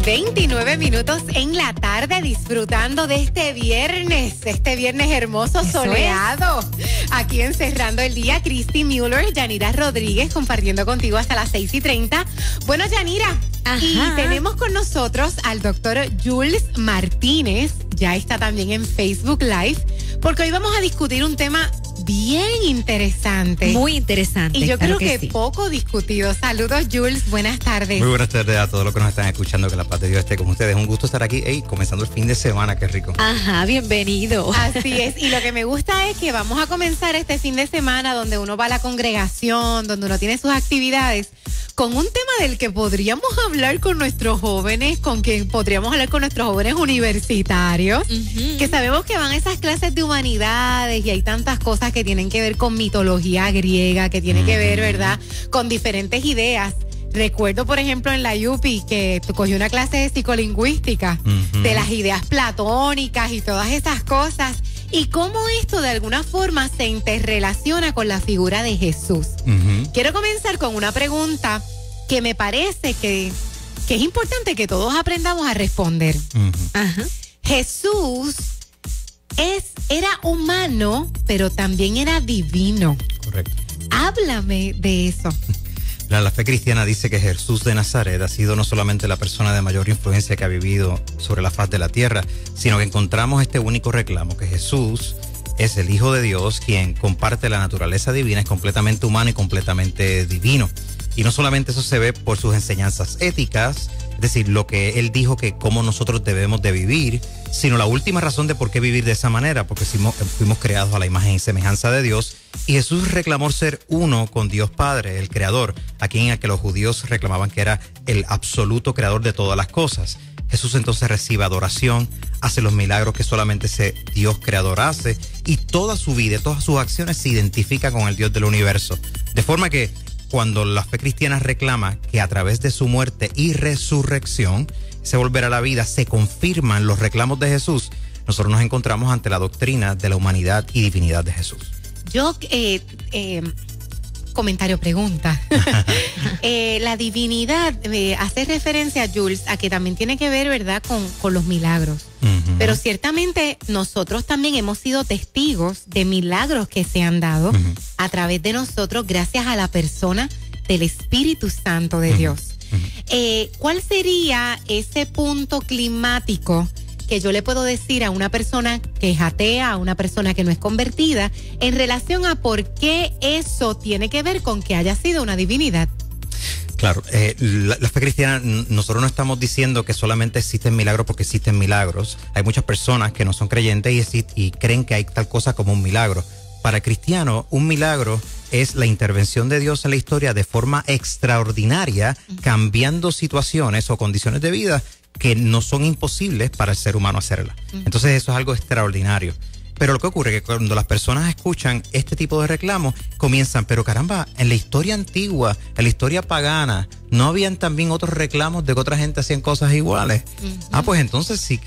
29 minutos en la tarde, disfrutando de este viernes hermoso, soleado. Aquí encerrando el día, Cristi Müller, Yanira Rodríguez, compartiendo contigo hasta las 6:30. Bueno, Yanira, y tenemos con nosotros al doctor Jules Martínez, ya está también en Facebook Live, porque hoy vamos a discutir un tema bien interesante. Muy interesante. Y yo creo que sí, poco discutido. Saludos, Jules. Buenas tardes. Muy buenas tardes a todos los que nos están escuchando. Que la paz de Dios esté con ustedes. Un gusto estar aquí. Comenzando el fin de semana. Qué rico. Ajá, bienvenido. Así es. Y lo que me gusta es que vamos a comenzar este fin de semana donde uno va a la congregación, donde uno tiene sus actividades, con un tema del que podríamos hablar con nuestros jóvenes, podríamos hablar con nuestros jóvenes universitarios, que sabemos que van a esas clases de humanidades y hay tantas cosas que tienen que ver con mitología griega, que tienen que ver, ¿verdad?, con diferentes ideas. Recuerdo, por ejemplo, en la UPI que cogí una clase de psicolingüística, de las ideas platónicas y todas esas cosas, y cómo esto de alguna forma se interrelaciona con la figura de Jesús. Quiero comenzar con una pregunta que me parece que es importante que todos aprendamos a responder. Jesús era humano, pero también era divino. Correcto. Háblame de eso. La fe cristiana dice que Jesús de Nazaret ha sido no solamente la persona de mayor influencia que ha vivido sobre la faz de la tierra, sino que encontramos este único reclamo, que Jesús es el Hijo de Dios, quien comparte la naturaleza divina, es completamente humano y completamente divino. Y no solamente eso se ve por sus enseñanzas éticas, es decir, lo que él dijo que cómo nosotros debemos de vivir, sino la última razón de por qué vivir de esa manera, porque fuimos creados a la imagen y semejanza de Dios, y Jesús reclamó ser uno con Dios Padre, el Creador, a quien los judíos reclamaban que era el absoluto creador de todas las cosas. Jesús entonces recibe adoración, hace los milagros que solamente ese Dios creador hace, y toda su vida, todas sus acciones se identifican con el Dios del universo. De forma que cuando la fe cristiana reclama que a través de su muerte y resurrección se volverá a la vida, se confirman los reclamos de Jesús, nosotros nos encontramos ante la doctrina de la humanidad y divinidad de Jesús. Yo, comentario, pregunta. La divinidad hace referencia, Jules, a que también tiene que ver, ¿verdad?, con los milagros. Pero ciertamente nosotros también hemos sido testigos de milagros que se han dado a través de nosotros gracias a la persona del Espíritu Santo de Dios. ¿Cuál sería ese punto climático que yo le puedo decir a una persona que es atea, a una persona que no es convertida, en relación a por qué eso tiene que ver con que haya sido una divinidad? Claro, la fe cristiana, nosotros no estamos diciendo que solamente existen milagros porque existen milagros. Hay muchas personas que no son creyentes y creen que hay tal cosa como un milagro. Para el cristiano, un milagro es la intervención de Dios en la historia de forma extraordinaria, cambiando situaciones o condiciones de vida que no son imposibles para el ser humano hacerla. Entonces eso es algo extraordinario. Pero lo que ocurre es que cuando las personas escuchan este tipo de reclamos, comienzan, pero caramba, en la historia antigua, en la historia pagana, ¿no habían también otros reclamos de que otra gente hacían cosas iguales? Pues entonces si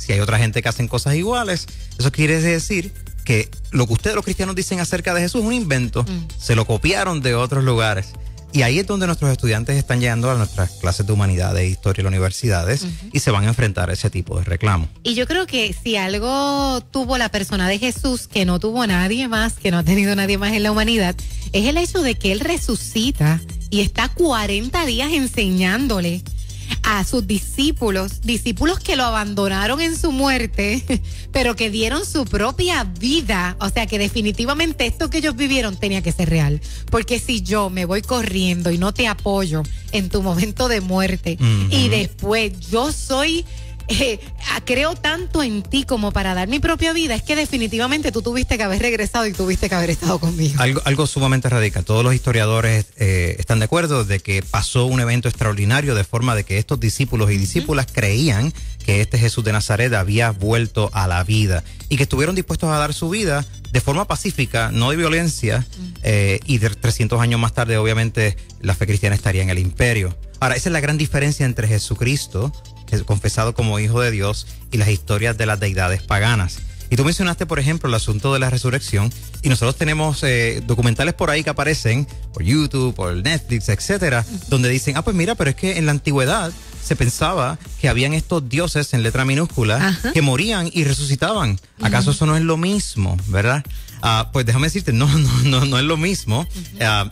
hay otra gente que hacen cosas iguales, eso quiere decir que lo que ustedes los cristianos dicen acerca de Jesús es un invento, se lo copiaron de otros lugares. Y ahí es donde nuestros estudiantes están llegando a nuestras clases de humanidades e historia en las universidades y se van a enfrentar a ese tipo de reclamo. Y yo creo que si algo tuvo la persona de Jesús que no tuvo nadie más, que no ha tenido nadie más en la humanidad, es el hecho de que él resucita y está 40 días enseñándole a sus discípulos que lo abandonaron en su muerte, pero que dieron su propia vida. O sea que definitivamente esto que ellos vivieron tenía que ser real. Porque si yo me voy corriendo y no te apoyo en tu momento de muerte y después yo creo tanto en ti como para dar mi propia vida, es que definitivamente tú tuviste que haber regresado y tuviste que haber estado conmigo. Algo sumamente radical. Todos los historiadores están de acuerdo de que pasó un evento extraordinario, de forma de que estos discípulos y discípulas creían que este Jesús de Nazaret había vuelto a la vida y que estuvieron dispuestos a dar su vida de forma pacífica, no de violencia, y 300 años más tarde obviamente la fe cristiana estaría en el imperio. Ahora, esa es la gran diferencia entre Jesucristo, confesado como Hijo de Dios, y las historias de las deidades paganas. Y tú mencionaste, por ejemplo, el asunto de la resurrección, y nosotros tenemos documentales por ahí que aparecen por YouTube, por Netflix, etcétera, donde dicen, pues mira, pero es que en la antigüedad se pensaba que habían estos dioses en letra minúscula que morían y resucitaban. ¿Acaso eso no es lo mismo, verdad? Pues déjame decirte, no es lo mismo.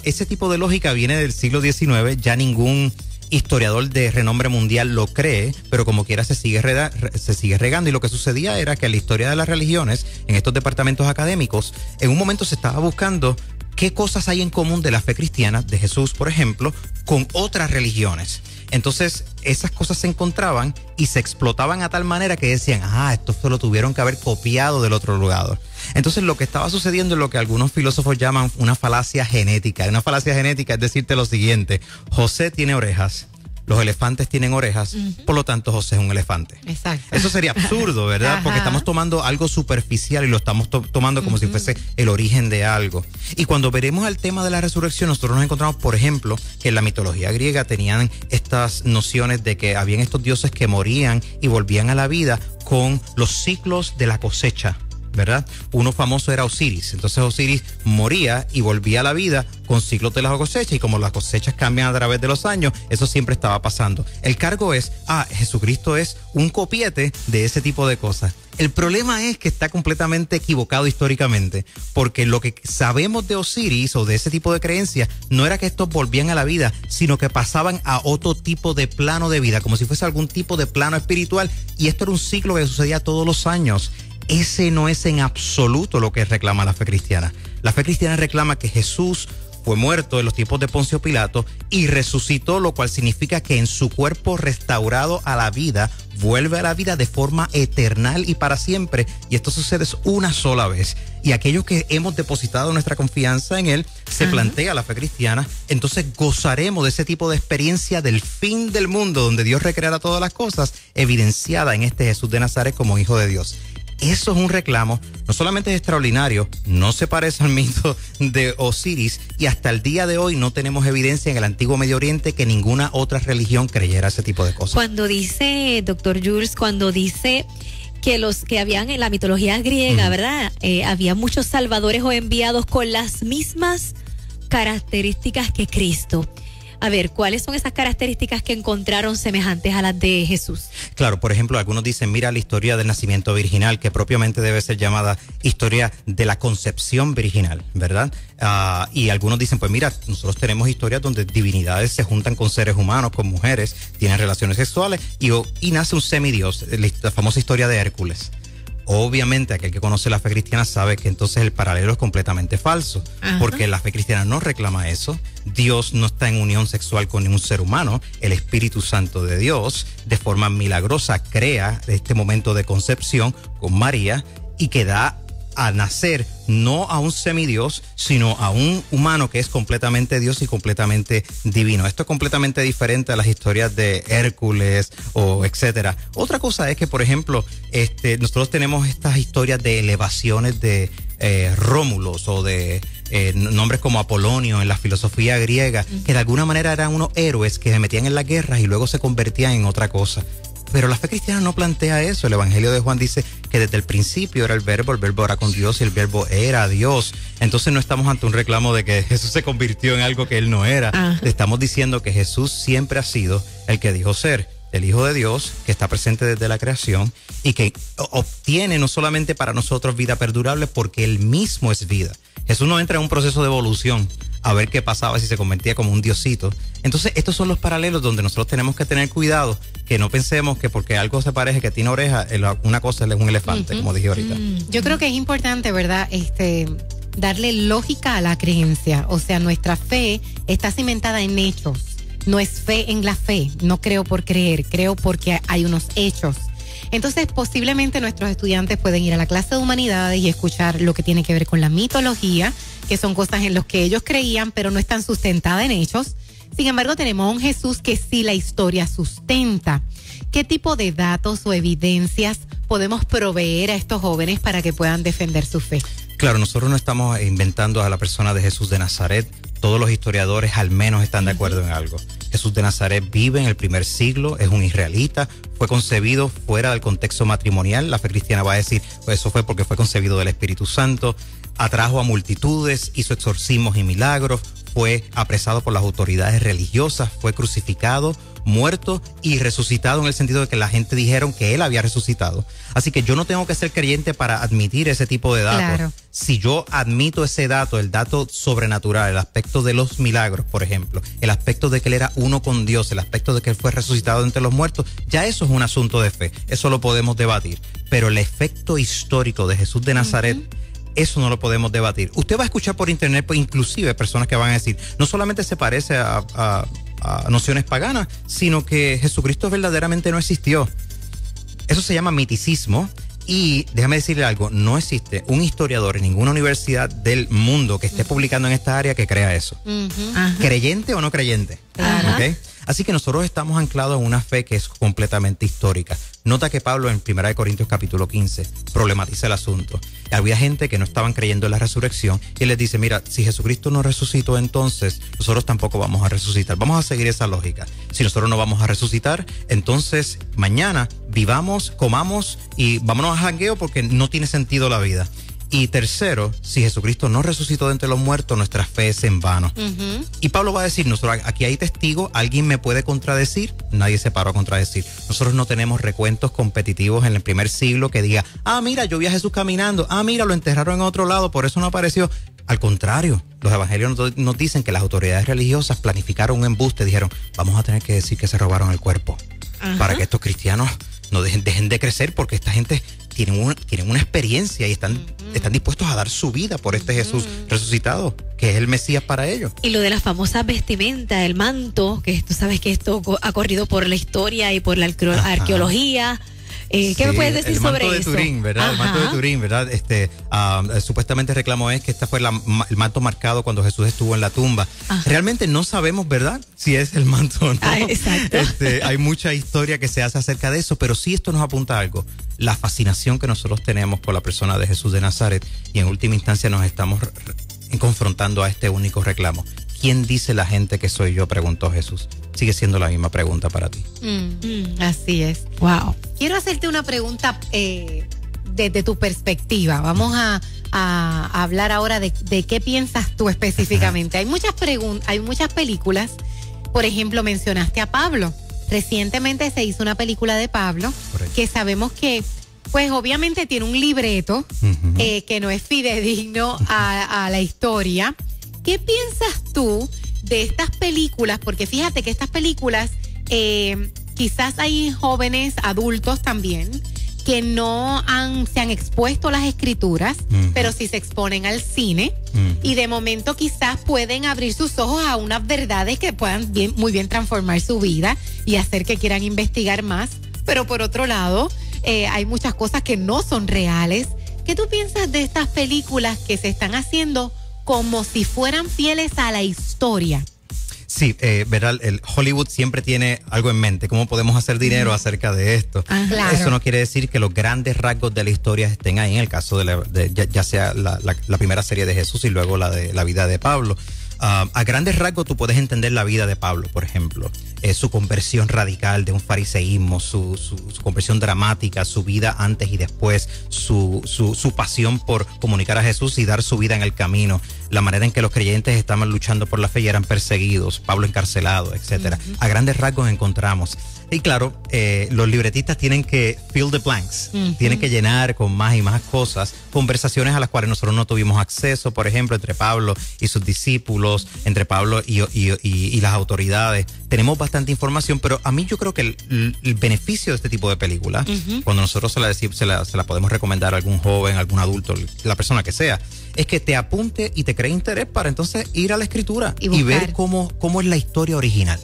Ese tipo de lógica viene del siglo XIX, ya ningún historiador de renombre mundial lo cree, pero como quiera se sigue regando. Y lo que sucedía era que en la historia de las religiones, en estos departamentos académicos, en un momento se estaba buscando qué cosas hay en común de la fe cristiana, de Jesús, por ejemplo, con otras religiones. Entonces, esas cosas se encontraban y se explotaban a tal manera que decían, esto se lo tuvieron que haber copiado del otro lugar. Entonces, lo que estaba sucediendo es lo que algunos filósofos llaman una falacia genética. Una falacia genética es decirte lo siguiente: José tiene orejas, los elefantes tienen orejas, por lo tanto José es un elefante. Exacto. Eso sería absurdo, ¿verdad? Porque estamos tomando algo superficial y lo estamos tomando como si fuese el origen de algo. Y cuando veremos el tema de la resurrección, nosotros nos encontramos, por ejemplo, que en la mitología griega tenían estas nociones de que habían estos dioses que morían y volvían a la vida con los ciclos de la cosecha, ¿verdad? Uno famoso era Osiris. Entonces Osiris moría y volvía a la vida con ciclos de la cosecha, y como las cosechas cambian a través de los años, eso siempre estaba pasando. El cargo es, Jesucristo es un copiete de ese tipo de cosas. El problema es que está completamente equivocado históricamente, porque lo que sabemos de Osiris o de ese tipo de creencias no era que estos volvían a la vida, sino que pasaban a otro tipo de plano de vida, como si fuese algún tipo de plano espiritual, y esto era un ciclo que sucedía todos los años. Ese no es en absoluto lo que reclama la fe cristiana. La fe cristiana reclama que Jesús fue muerto en los tiempos de Poncio Pilato y resucitó, lo cual significa que en su cuerpo restaurado a la vida, vuelve a la vida de forma eternal y para siempre. Y esto sucede una sola vez. Y aquellos que hemos depositado nuestra confianza en Él, se plantea la fe cristiana, entonces gozaremos de ese tipo de experiencia del fin del mundo, donde Dios recreará todas las cosas, evidenciada en este Jesús de Nazaret como Hijo de Dios. Eso es un reclamo, no solamente es extraordinario, no se parece al mito de Osiris, y hasta el día de hoy no tenemos evidencia en el antiguo Medio Oriente que ninguna otra religión creyera ese tipo de cosas. Cuando dice, doctor Jules, que los que habían en la mitología griega, ¿verdad? Había muchos salvadores o enviados con las mismas características que Cristo. A ver, ¿cuáles son esas características que encontraron semejantes a las de Jesús? Claro, por ejemplo, algunos dicen, mira la historia del nacimiento virginal, que propiamente debe ser llamada historia de la concepción virginal, ¿verdad? Y algunos dicen, pues mira, nosotros tenemos historias donde divinidades se juntan con seres humanos, con mujeres, tienen relaciones sexuales y nace un semidios, la famosa historia de Hércules. Obviamente, aquel que conoce la fe cristiana sabe que entonces el paralelo es completamente falso, porque la fe cristiana no reclama eso. Dios no está en unión sexual con ningún ser humano. El Espíritu Santo de Dios, de forma milagrosa, crea este momento de concepción con María y que da a nacer no a un semidios, sino a un humano que es completamente Dios y completamente divino. Esto es completamente diferente a las historias de Hércules o etcétera. Otra cosa es que, por ejemplo, nosotros tenemos estas historias de elevaciones de Rómulos o de nombres como Apolonio en la filosofía griega, que de alguna manera eran unos héroes que se metían en las guerras y luego se convertían en otra cosa. Pero la fe cristiana no plantea eso. El Evangelio de Juan dice que desde el principio era el verbo era con Dios y el verbo era Dios. Entonces no estamos ante un reclamo de que Jesús se convirtió en algo que él no era. Estamos diciendo que Jesús siempre ha sido el que dijo ser, el Hijo de Dios, que está presente desde la creación y que obtiene no solamente para nosotros vida perdurable, porque él mismo es vida. Jesús no entra en un proceso de evolución a ver qué pasaba si se convertía como un diosito. Entonces estos son los paralelos donde nosotros tenemos que tener cuidado, que no pensemos que porque algo se parece, que tiene oreja, una cosa es un elefante, como dije ahorita. Yo creo que es importante, ¿verdad? Darle lógica a la creencia. O sea, nuestra fe está cimentada en hechos. No es fe en la fe. No creo por creer, creo porque hay unos hechos. Entonces, posiblemente nuestros estudiantes pueden ir a la clase de humanidades y escuchar lo que tiene que ver con la mitología, que son cosas en las que ellos creían, pero no están sustentadas en hechos. Sin embargo, tenemos a un Jesús que sí la historia sustenta. ¿Qué tipo de datos o evidencias podemos proveer a estos jóvenes para que puedan defender su fe? Claro, nosotros no estamos inventando a la persona de Jesús de Nazaret. Todos los historiadores al menos están de acuerdo en algo. Jesús de Nazaret vive en el primer siglo, es un israelita, fue concebido fuera del contexto matrimonial. La fe cristiana va a decir, pues eso fue porque fue concebido del Espíritu Santo, atrajo a multitudes, hizo exorcismos y milagros, fue apresado por las autoridades religiosas, fue crucificado, muerto y resucitado, en el sentido de que la gente dijeron que él había resucitado. Así que yo no tengo que ser creyente para admitir ese tipo de datos. Claro. Si yo admito ese dato, el dato sobrenatural, el aspecto de los milagros, por ejemplo, el aspecto de que él era uno con Dios, el aspecto de que él fue resucitado entre los muertos, ya eso es un asunto de fe, eso lo podemos debatir. Pero el efecto histórico de Jesús de Nazaret, eso no lo podemos debatir. Usted va a escuchar por internet, pues, inclusive personas que van a decir, no solamente se parece a nociones paganas, sino que Jesucristo verdaderamente no existió. Eso se llama miticismo. Y déjame decirle algo, no existe un historiador en ninguna universidad del mundo que esté publicando en esta área que crea eso. ¿Creyente o no creyente? ¿Okay? Así que nosotros estamos anclados en una fe que es completamente histórica. Nota que Pablo en 1 Corintios capítulo 15 problematiza el asunto. Había gente que no estaban creyendo en la resurrección y él les dice, mira, si Jesucristo no resucitó, entonces nosotros tampoco vamos a resucitar. Vamos a seguir esa lógica. Si nosotros no vamos a resucitar, entonces mañana vivamos, comamos y vámonos a jangueo porque no tiene sentido la vida. Y tercero, si Jesucristo no resucitó de entre los muertos, nuestra fe es en vano. Y Pablo va a decir, nosotros aquí hay testigos, ¿alguien me puede contradecir? Nadie se paró a contradecir. Nosotros no tenemos recuentos competitivos en el primer siglo que diga, mira, yo vi a Jesús caminando, mira, lo enterraron en otro lado, por eso no apareció. Al contrario, los evangelios nos dicen que las autoridades religiosas planificaron un embuste, dijeron, vamos a tener que decir que se robaron el cuerpo para que estos cristianos no dejen de crecer, porque esta gente tienen una experiencia y están dispuestos a dar su vida por este Jesús resucitado, que es el Mesías para ellos. Y lo de las famosas vestimentas, el manto, que tú sabes que esto ha corrido por la historia y por la arqueología. ¿Qué me puedes decir sobre eso? El manto de Turín, ¿verdad? El manto de Turín, ¿verdad? Supuestamente el reclamo es que este fue el manto marcado cuando Jesús estuvo en la tumba. Realmente no sabemos, ¿verdad? Si es el manto o no. Exacto. Hay mucha historia que se hace acerca de eso, pero sí esto nos apunta a algo. La fascinación que nosotros tenemos por la persona de Jesús de Nazaret, y en última instancia nos estamos confrontando a este único reclamo. ¿Quién dice la gente que soy yo?, preguntó Jesús. Sigue siendo la misma pregunta para ti. Así es. Wow. Quiero hacerte una pregunta desde tu perspectiva. Vamos a hablar ahora de qué piensas tú específicamente. Hay muchas películas. Por ejemplo, mencionaste a Pablo. Recientemente se hizo una película de Pablo. Correcto. Que sabemos que, pues obviamente tiene un libreto que no es fidedigno a la historia. ¿Qué piensas tú de estas películas? Porque fíjate que estas películas, quizás hay jóvenes, adultos también, que no se han expuesto a las escrituras, pero sí se exponen al cine, y de momento quizás pueden abrir sus ojos a unas verdades que puedan muy bien transformar su vida y hacer que quieran investigar más. Pero por otro lado, hay muchas cosas que no son reales. ¿Qué tú piensas de estas películas que se están haciendo como si fueran fieles a la historia? Sí, ¿verdad? El Hollywood siempre tiene algo en mente, cómo podemos hacer dinero acerca de esto. Claro. Eso no quiere decir que los grandes rasgos de la historia estén ahí, en el caso ya sea la primera serie de Jesús y luego la de la vida de Pablo. A grandes rasgos tú puedes entender la vida de Pablo, por ejemplo, su conversión radical de un fariseísmo, su conversión dramática, su vida antes y después, su pasión por comunicar a Jesús y dar su vida en el camino, la manera en que los creyentes estaban luchando por la fe y eran perseguidos, Pablo encarcelado, etcétera. A grandes rasgos encontramos. Y claro, los libretistas tienen que fill the blanks, tienen que llenar con más y más cosas, conversaciones a las cuales nosotros no tuvimos acceso, por ejemplo, entre Pablo y sus discípulos, entre Pablo y las autoridades. Tenemos bastante información, pero a mí yo creo que el beneficio de este tipo de películas, cuando nosotros se la podemos recomendar a algún joven, a algún adulto, la persona que sea, es que te apunte y te cree interés para entonces ir a la escritura y ver cómo es la historia original.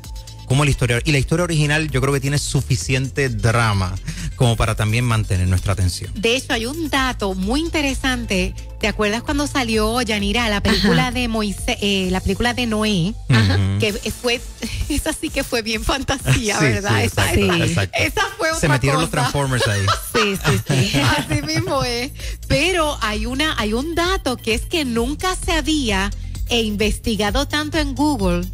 Y la historia original yo creo que tiene suficiente drama como para también mantener nuestra atención. De hecho, hay un dato muy interesante. ¿Te acuerdas cuando salió, Yanira, la película de Moisés, la película de Noé? Que esa sí que fue bien fantasía, ¿verdad? Exacto. Esa fue otra Se metieron cosa. los Transformers ahí. Sí. Así mismo es. Pero hay un dato que es que nunca se había investigado tanto en Google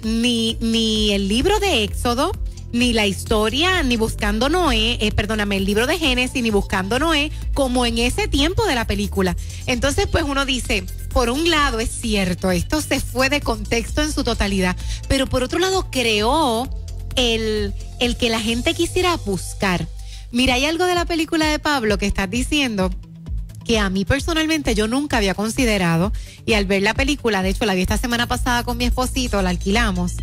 ni el libro de Éxodo, ni la historia, ni Buscando Noé, el libro de Génesis, ni Buscando Noé, como en ese tiempo de la película. Entonces, pues uno dice, por un lado es cierto, esto se fue de contexto en su totalidad, pero por otro lado creó el que la gente quisiera buscar. Mira, hay algo de la película de Pablo que estás diciendo que a mí personalmente yo nunca había considerado, y al ver la película, de hecho la vi esta semana pasada con mi esposito, la alquilamos,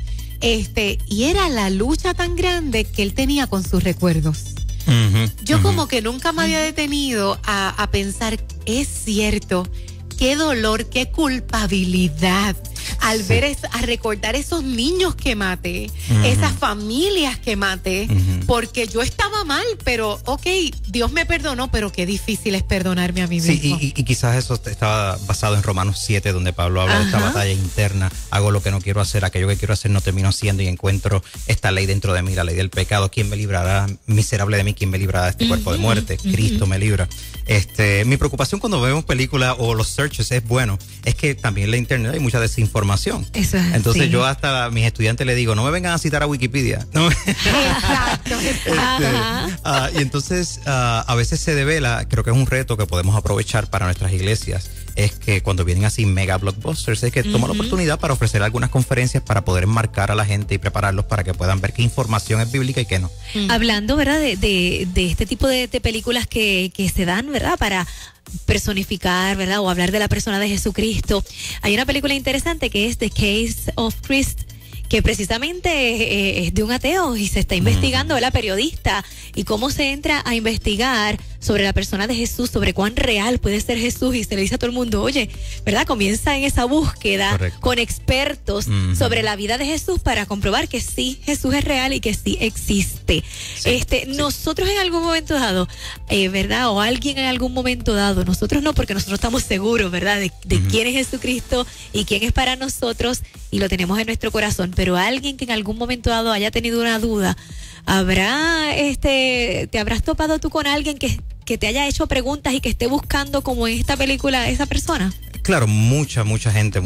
y era la lucha tan grande que él tenía con sus recuerdos. Yo como que nunca me había detenido a pensar, es cierto, qué dolor, qué culpabilidad al ver, a recordar esos niños que maté, esas familias que maté, porque yo estaba mal, pero Dios me perdonó, pero qué difícil es perdonarme a mí mismo. Sí, y quizás eso estaba basado en Romanos 7, donde Pablo habla de esta batalla interna. Hago lo que no quiero hacer, aquello que quiero hacer no termino haciendo, y encuentro esta ley dentro de mí, la ley del pecado. ¿Quién me librará? Miserable de mí, ¿quién me librará de este cuerpo de muerte? Cristo me libra. Mi preocupación cuando vemos películas o los searches es que también en la internet hay mucha desinformación. Eso es. Entonces yo hasta a mis estudiantes les digo, no me vengan a citar a Wikipedia. No. Exacto. Y entonces a veces se devela, creo que es un reto que podemos aprovechar para nuestras iglesias, es que cuando vienen así mega blockbusters, es que toma la oportunidad para ofrecer algunas conferencias para poder enmarcar a la gente y prepararlos para que puedan ver qué información es bíblica y qué no. Hablando, ¿verdad?, de este tipo de películas que se dan, ¿verdad?, para personificar, ¿verdad?, o hablar de la persona de Jesucristo. Hay una película interesante que es The Case of Christ, que precisamente es de un ateo y se está investigando, ¿verdad?, periodista, y cómo se entra a investigar sobre la persona de Jesús, sobre cuán real puede ser Jesús, y se le dice a todo el mundo, oye, ¿verdad?, comienza en esa búsqueda. Correcto. Con expertos sobre la vida de Jesús para comprobar que sí, Jesús es real y que sí existe. Sí, nosotros en algún momento dado, ¿verdad?, o alguien en algún momento dado, nosotros no, porque nosotros estamos seguros, ¿verdad?, de quién es Jesucristo y quién es para nosotros, y lo tenemos en nuestro corazón, pero alguien que en algún momento dado haya tenido una duda, ¿te habrás topado tú con alguien que te haya hecho preguntas y que esté buscando, como en esta película, esa persona? Claro, mucha gente,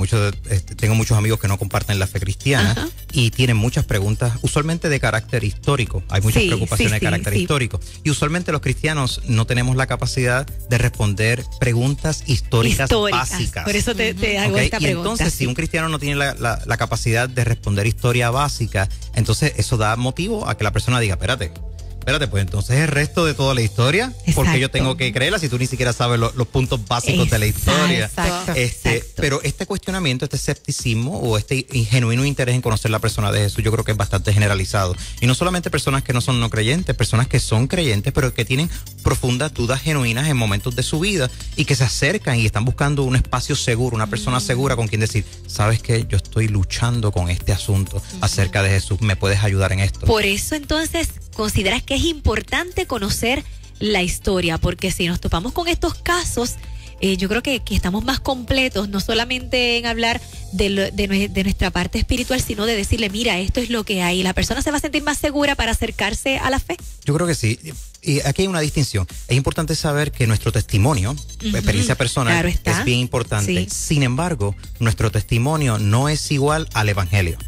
tengo muchos amigos que no comparten la fe cristiana y tienen muchas preguntas, usualmente de carácter histórico. Hay muchas preocupaciones de carácter histórico. Y usualmente los cristianos no tenemos la capacidad de responder preguntas históricas básicas. Por eso te hago esta pregunta. Y entonces, si un cristiano no tiene la capacidad de responder historia básica, entonces eso da motivo a que la persona diga, espérate, pues entonces el resto de toda la historia, exacto, porque yo tengo que creerla si tú ni siquiera sabes los puntos básicos de la historia. Exacto. Pero este cuestionamiento, este escepticismo o este genuino interés en conocer la persona de Jesús, yo creo que es bastante generalizado. Y no solamente personas que no son no creyentes, personas que son creyentes, pero que tienen profundas dudas genuinas en momentos de su vida y que se acercan y están buscando un espacio seguro, una persona segura con quien decir, ¿sabes qué? Yo estoy luchando con este asunto acerca de Jesús, ¿me puedes ayudar en esto? Por eso entonces consideras que es importante conocer la historia, porque si nos topamos con estos casos, yo creo que estamos más completos, no solamente en hablar de nuestra parte espiritual, sino de decirle, mira, esto es lo que hay. La persona se va a sentir más segura para acercarse a la fe. Yo creo que sí. Y aquí hay una distinción. Es importante saber que nuestro testimonio, experiencia personal, es bien importante. Sí. Sin embargo, nuestro testimonio no es igual al evangelio.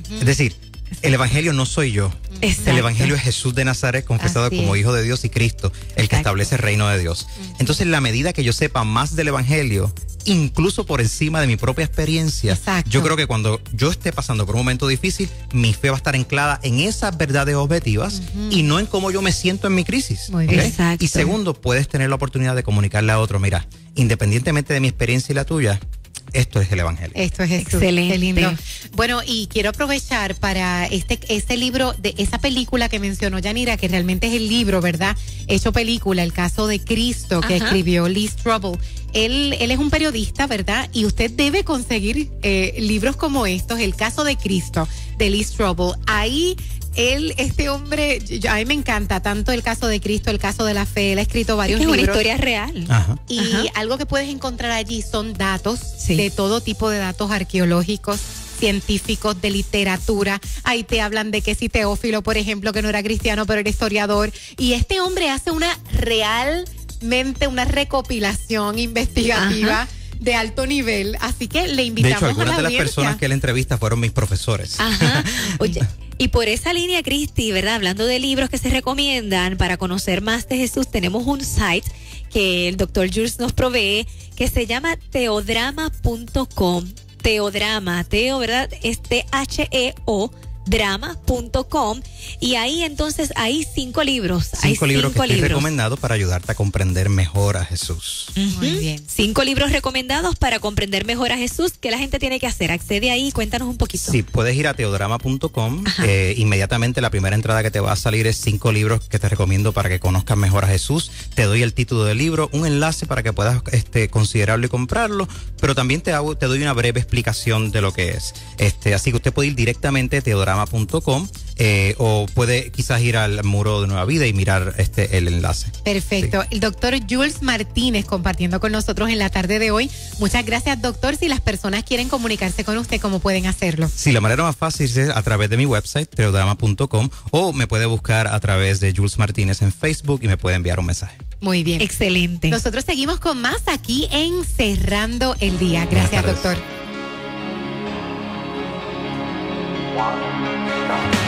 Es decir, el evangelio no soy yo. Exacto. El evangelio es Jesús de Nazaret confesado como Hijo de Dios y Cristo, el que establece el reino de Dios. Entonces, en la medida que yo sepa más del evangelio, incluso por encima de mi propia experiencia, yo creo que cuando yo esté pasando por un momento difícil, mi fe va a estar anclada en esas verdades objetivas y no en cómo yo me siento en mi crisis. Exacto. Y segundo, puedes tener la oportunidad de comunicarle a otro, mira, independientemente de mi experiencia y la tuya, esto es el evangelio. Esto es Jesús. Excelente. Qué lindo. Bueno, y quiero aprovechar para este libro, de esa película que mencionó Yanira, que realmente es el libro, ¿verdad? Hecho película, El caso de Cristo, que escribió Lee Strobel. Él es un periodista, ¿verdad? Y usted debe conseguir libros como estos, El caso de Cristo, de Lee Strobel. Ahí este hombre, a mí me encanta tanto El caso de Cristo, El caso de la fe. Él ha escrito varios libros. Es una historia real. Y algo que puedes encontrar allí son datos, de todo tipo de datos arqueológicos, científicos, de literatura. Ahí te hablan de que si Teófilo, por ejemplo, que no era cristiano, pero era historiador. Y este hombre hace una recopilación investigativa de alto nivel, así que le invitamos a la audiencia. De hecho, algunas de las personas que él entrevista fueron mis profesores. Oye, y por esa línea, Cristi, ¿verdad? Hablando de libros que se recomiendan para conocer más de Jesús, tenemos un site que el doctor Jules nos provee, que se llama teodrama.com. Teodrama, Teo, ¿verdad? Es THEO. drama.com, y ahí entonces hay 5 libros. Cinco libros que estoy recomendado para ayudarte a comprender mejor a Jesús. Muy bien. 5 libros recomendados para comprender mejor a Jesús. ¿Qué la gente tiene que hacer? Accede ahí, cuéntanos un poquito. Sí, puedes ir a teodrama.com. Inmediatamente la primera entrada que te va a salir es 5 libros que te recomiendo para que conozcas mejor a Jesús. Te doy el título del libro, un enlace para que puedas considerarlo y comprarlo, pero también te doy una breve explicación de lo que es. Así que usted puede ir directamente a teodrama.com, o puede quizás ir al muro de Nueva Vida y mirar el enlace. Perfecto. Sí. El doctor Jules Martínez compartiendo con nosotros en la tarde de hoy. Muchas gracias, doctor. Si las personas quieren comunicarse con usted, ¿cómo pueden hacerlo? Sí, la manera más fácil es a través de mi website, teodrama.com, o me puede buscar a través de Jules Martínez en Facebook y me puede enviar un mensaje. Muy bien. Excelente. Nosotros seguimos con más aquí en Cerrando el Día. Gracias, doctor. Stop.